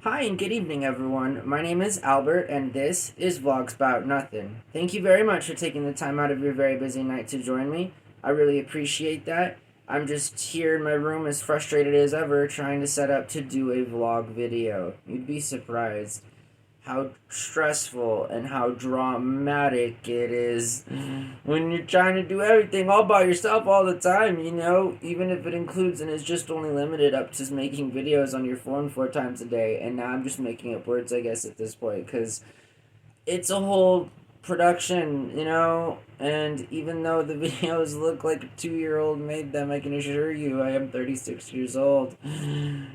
Hi and good evening, everyone. My name is Albert, and this is VlogsBoutNothin. Thank you very much for taking the time out of your very busy night to join me. I really appreciate that. I'm just here in my room as frustrated as ever, trying to set up to do a vlog video. You'd be surprised how stressful and how dramatic it is when you're trying to do everything all by yourself all the time, even if it includes and is just only limited up to making videos on your phone 4 times a day. And now I'm just making up words, I guess, at this point, because it's a whole production, and even though the videos look like a 2-year-old made them, I can assure you I am 36 years old.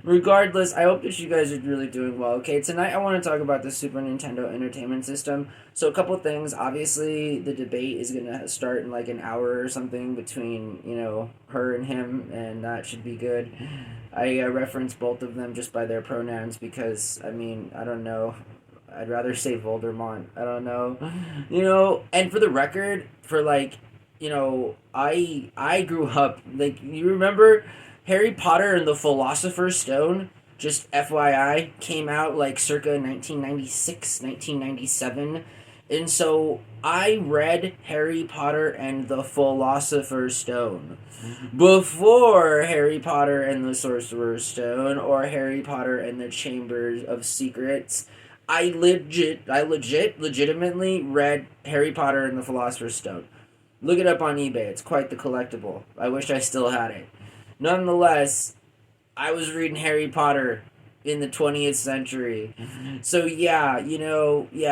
Regardless, I hope that you guys are really doing well. Okay, tonight I want to talk about the Super Nintendo Entertainment System. So a couple things. Obviously, the debate is going to start in like an hour or something between, her and him, and that should be good. I reference both of them just by their pronouns because, I don't know. I'd rather say Voldemort. I don't know. And for the record, I grew up, you remember Harry Potter and the Philosopher's Stone, just FYI, came out like circa 1996, 1997. And so I read Harry Potter and the Philosopher's Stone before Harry Potter and the Sorcerer's Stone or Harry Potter and the Chambers of Secrets. Legitimately read Harry Potter and the Philosopher's Stone. Look it up on eBay. It's quite the collectible. I wish I still had it. Nonetheless, I was reading Harry Potter in the 20th century. So yeah,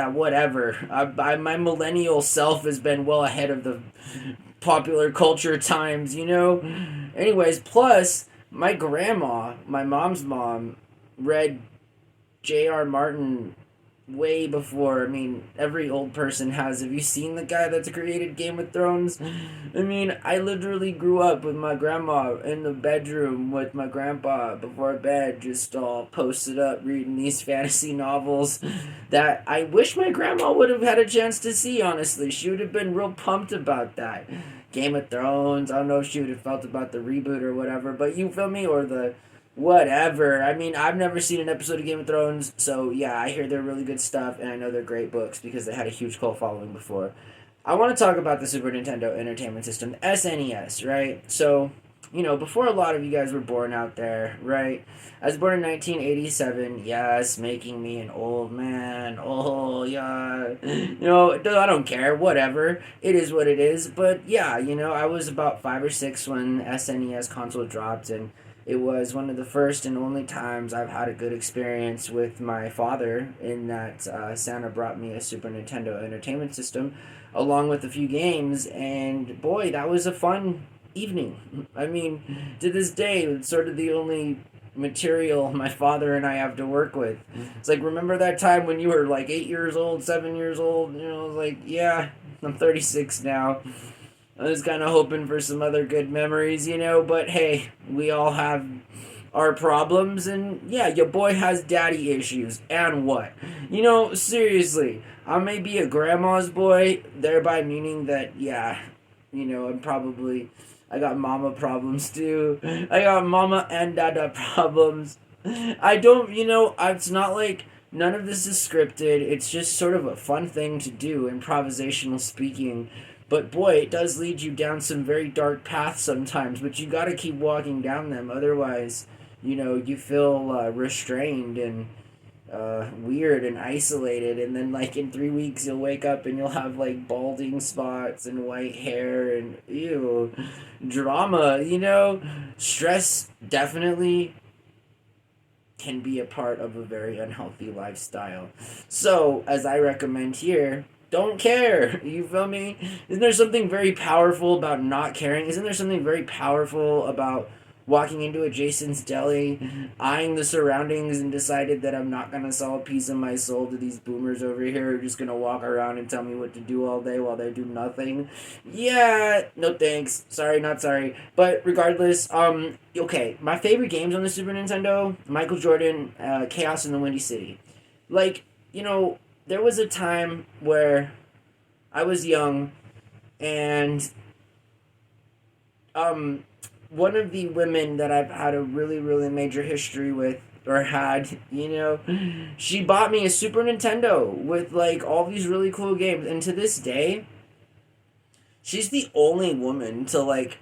whatever. My millennial self has been well ahead of the popular culture times, Anyways, plus, my grandma, my mom's mom, read J.R. Martin way before. Every old person has. Have you seen the guy that's created Game of Thrones? I literally grew up with my grandma in the bedroom with my grandpa before bed, just all posted up reading these fantasy novels that I wish my grandma would have had a chance to see, honestly. She would have been real pumped about that. Game of Thrones, I don't know if she would have felt about the reboot or whatever, but you feel me? Or the whatever. I've never seen an episode of Game of Thrones, so yeah, I hear they're really good stuff, and I know they're great books because they had a huge cult following before. I want to talk about the Super Nintendo Entertainment System, SNES, right? So, before a lot of you guys were born out there, right? I was born in 1987, yes, making me an old man. Oh, yeah. I don't care, whatever. It is what it is. But yeah, I was about 5 or 6 when SNES console dropped, and it was one of the first and only times I've had a good experience with my father in that Santa brought me a Super Nintendo Entertainment System along with a few games, and boy, that was a fun evening. To this day, it's sort of the only material my father and I have to work with. It's like, remember that time when you were like 8 years old, 7 years old? Like, yeah, I'm 36 now. I was kind of hoping for some other good memories, but hey, we all have our problems, and yeah, your boy has daddy issues, and what? Seriously, I may be a grandma's boy, thereby meaning that, yeah, I got mama problems too. I got mama and dada problems. I don't, it's not like none of this is scripted. It's just sort of a fun thing to do, improvisational speaking. But boy, it does lead you down some very dark paths sometimes, but you gotta keep walking down them. Otherwise, you feel restrained and weird and isolated. And then, like, in 3 weeks, you'll wake up and you'll have, like, balding spots and white hair and, ew, drama, Stress definitely can be a part of a very unhealthy lifestyle. So, as I recommend here, don't care. You feel me? Isn't there something very powerful about not caring? Isn't there something very powerful about walking into a Jason's Deli, eyeing the surroundings, and decided that I'm not gonna sell a piece of my soul to these boomers over here who are just gonna walk around and tell me what to do all day while they do nothing? Yeah, no thanks. Sorry, not sorry. But regardless, okay, my favorite games on the Super Nintendo: Michael Jordan, Chaos in the Windy City. Like, there was a time where I was young, and one of the women that I've had a really, really major history with or had, you know. She bought me a Super Nintendo with like all these really cool games, and to this day, she's the only woman to like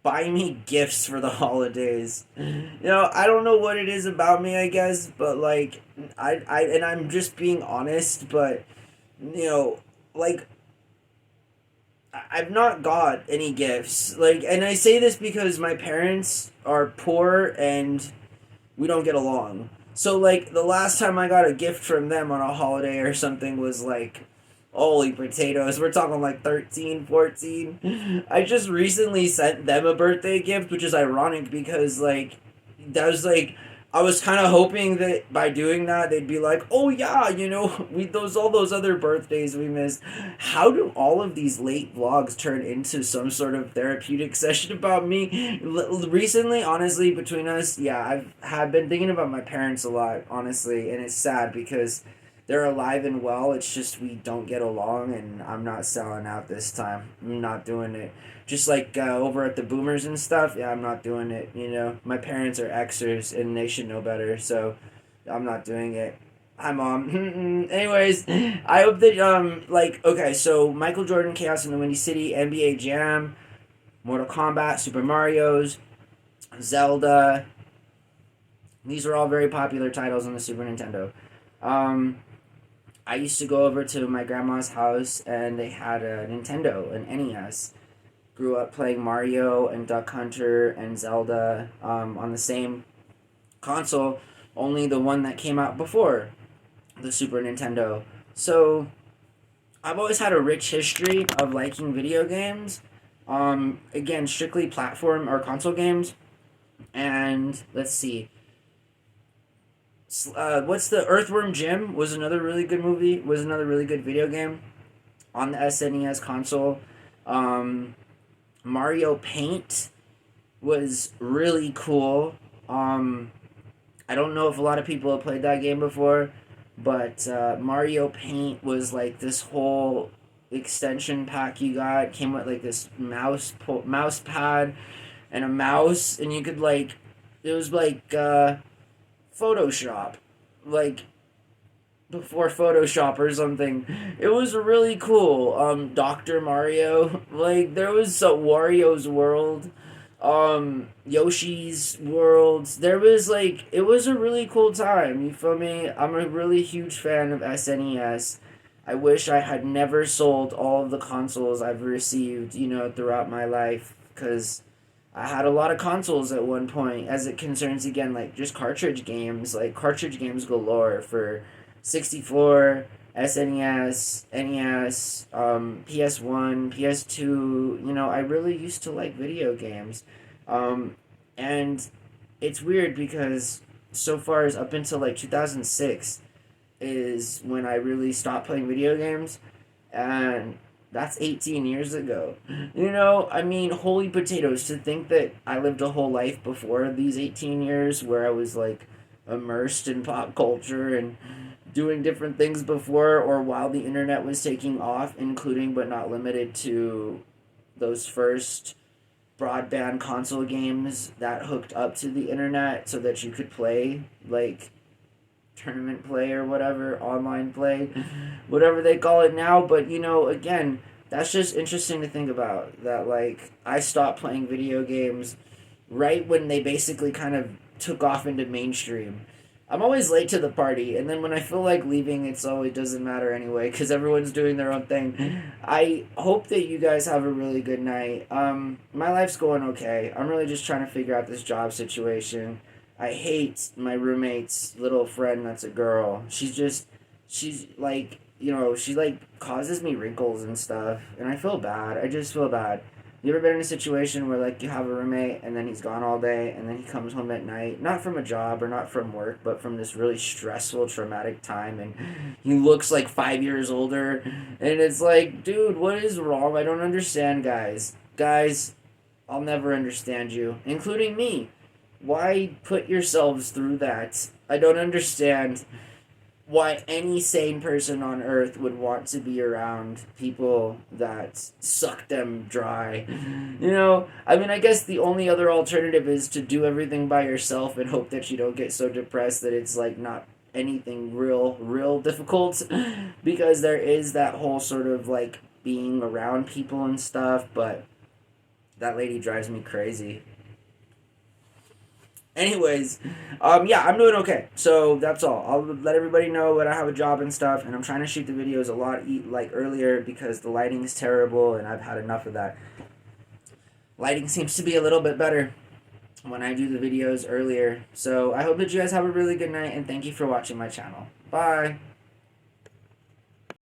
buy me gifts for the holidays. I don't know what it is about me, I guess, but like and I'm just being honest, but you know, like I've not got any gifts. Like, and I say this because my parents are poor and we don't get along. So like the last time I got a gift from them on a holiday or something was like, holy potatoes, we're talking like 13, 14. I just recently sent them a birthday gift, which is ironic because like that was like I was kind of hoping that by doing that they'd be like, "Oh yeah, we those all those other birthdays we missed." How do all of these late vlogs turn into some sort of therapeutic session about me? Recently, honestly, between us, yeah, have been thinking about my parents a lot, honestly, and it's sad because they're alive and well. It's just we don't get along, and I'm not selling out this time. I'm not doing it. Just like over at the Boomers and stuff, yeah, I'm not doing it. My parents are Xers, and they should know better, so I'm not doing it. Hi, Mom. Anyways, I hope that, okay, so Michael Jordan, Chaos in the Windy City, NBA Jam, Mortal Kombat, Super Mario's, Zelda. These are all very popular titles on the Super Nintendo. I used to go over to my grandma's house, and they had a Nintendo, an NES. Grew up playing Mario and Duck Hunter and Zelda on the same console, only the one that came out before the Super Nintendo. So I've always had a rich history of liking video games. Again, strictly platform or console games. And let's see. What's the Earthworm Jim was another really good movie, was another really good video game on the SNES console. Mario Paint was really cool. I don't know if a lot of people have played that game before, but Mario Paint was like this whole extension pack you got. It came with like this mouse pad and a mouse, and you could like, it was like Photoshop, like before Photoshop or something. It was really cool. Dr. Mario, like there was Wario's World, Yoshi's World. There was like, it was a really cool time. You feel me? I'm a really huge fan of SNES. I wish I had never sold all of the consoles I've received, throughout my life, because I had a lot of consoles at one point, as it concerns, again, like just cartridge games galore for 64, SNES, NES, PS1, PS2. I really used to like video games. And it's weird because so far as up until like 2006 is when I really stopped playing video games. And that's 18 years ago. I mean, holy potatoes, to think that I lived a whole life before these 18 years where I was like immersed in pop culture and doing different things before or while the internet was taking off, including but not limited to those first broadband console games that hooked up to the internet so that you could play like tournament play or whatever, online play, whatever they call it now. But again, that's just interesting to think about, that like I stopped playing video games right when they basically kind of took off into mainstream. I'm always late to the party, and then when I feel like leaving, it doesn't matter anyway, because everyone's doing their own thing. I hope that you guys have a really good night. My life's going okay. I'm really just trying to figure out this job situation. I hate my roommate's little friend that's a girl. She's like, she like causes me wrinkles and stuff, and I feel bad. I just feel bad. You ever been in a situation where like you have a roommate and then he's gone all day and then he comes home at night, not from a job or not from work, but from this really stressful, traumatic time, and he looks like 5 years older, and it's like, dude, what is wrong? I don't understand, guys. Guys, I'll never understand you, including me. Why put yourselves through that? I don't understand. why any sane person on earth would want to be around people that suck them dry. You know, I mean, I guess the only other alternative is to do everything by yourself and hope that you don't get so depressed that it's like not anything real difficult, because there is that whole sort of like being around people and stuff, but that lady drives me crazy. Anyways, yeah, I'm doing okay. So that's all. I'll let everybody know that I have a job and stuff, and I'm trying to shoot the videos a lot like earlier because the lighting is terrible, and I've had enough of that. Lighting seems to be a little bit better when I do the videos earlier. So I hope that you guys have a really good night, and thank you for watching my channel. Bye.